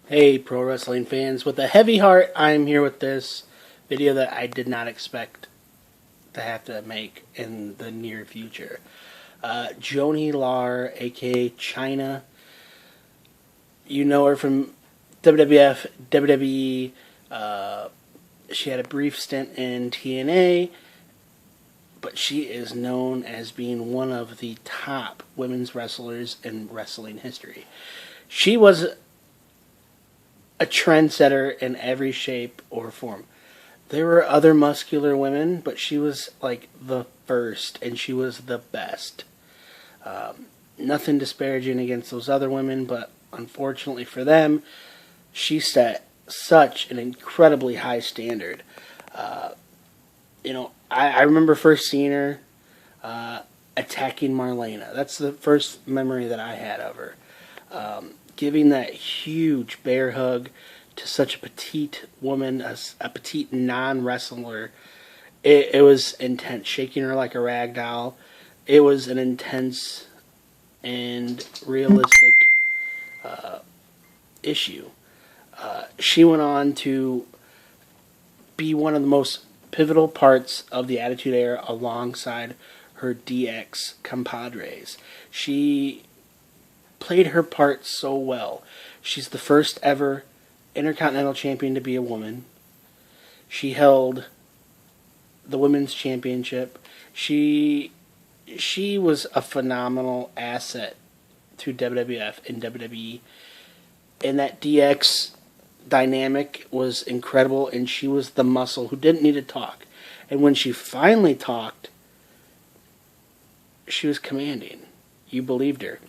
Hey, pro wrestling fans. With a heavy heart, I'm here with this video that I did not expect to have to make in the near future. Joanie Laurer, aka Chyna. You know her from WWF, WWE. She had a brief stint in TNA, but she is known as being one of the top women's wrestlers in wrestling history. She was a trendsetter in every shape or form. There were other muscular women, but she was like the first, and she was the best. Nothing disparaging against those other women, but unfortunately for them, she set such an incredibly high standard. I remember first seeing her attacking Marlena. That's the first memory that I had of her. Giving that huge bear hug to such a petite woman, a petite non-wrestler. It was intense, shaking her like a rag doll. It was an intense and realistic issue. She went on to be one of the most pivotal parts of the Attitude Era alongside her DX compadres. She played her part so well. She's the first ever Intercontinental Champion to be a woman. She held the Women's Championship. She was a phenomenal asset to WWF and WWE. And that DX dynamic was incredible, and she was the muscle who didn't need to talk. And when she finally talked, she was commanding. You believed her.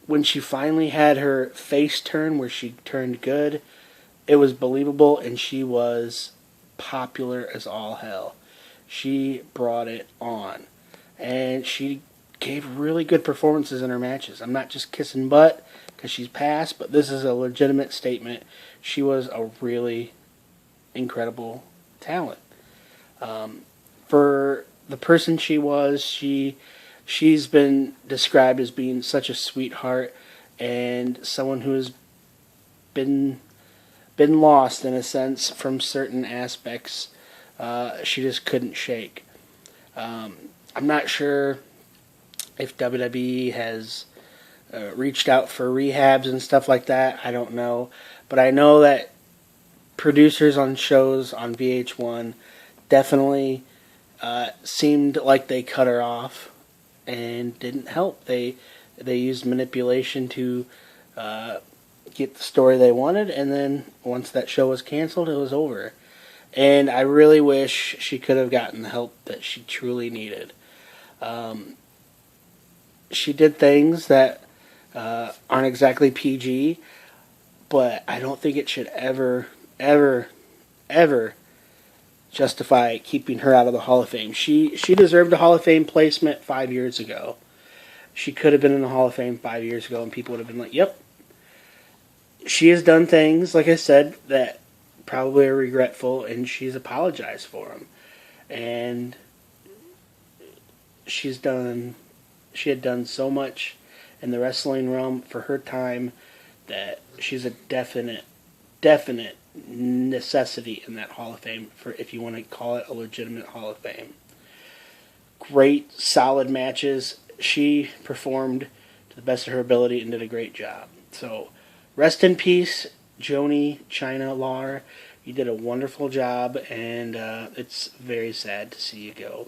When she finally had her face turn, where she turned good, it was believable, and she was popular as all hell. She brought it on, and she gave really good performances in her matches. I'm not just kissing butt because she's passed, but this is a legitimate statement. She was a really incredible talent. For the person she was, she's been described as being such a sweetheart and someone who has been lost in a sense from certain aspects. She just couldn't shake. I'm not sure if WWE has reached out for rehabs and stuff like that. I don't know. But I know that producers on shows on VH1 definitely seemed like they cut her off and didn't help. They used manipulation to get the story they wanted, and then once that show was canceled, it was over. And I really wish she could have gotten the help that she truly needed. She did things that aren't exactly PG, but I don't think it should ever justify keeping her out of the Hall of Fame. She deserved a Hall of Fame placement 5 years ago. She could have been in the Hall of Fame 5 years ago, and people would have been like, yep. She has done things, like I said, that probably are regretful, and she's apologized for them. And she had done so much in the wrestling realm for her time that she's a definite necessity in that Hall of Fame, for if you want to call it a legitimate Hall of Fame. Great, solid matches. She performed to the best of her ability and did a great job. So, rest in peace, Joanie, Chyna, Laurer. You did a wonderful job, and it's very sad to see you go.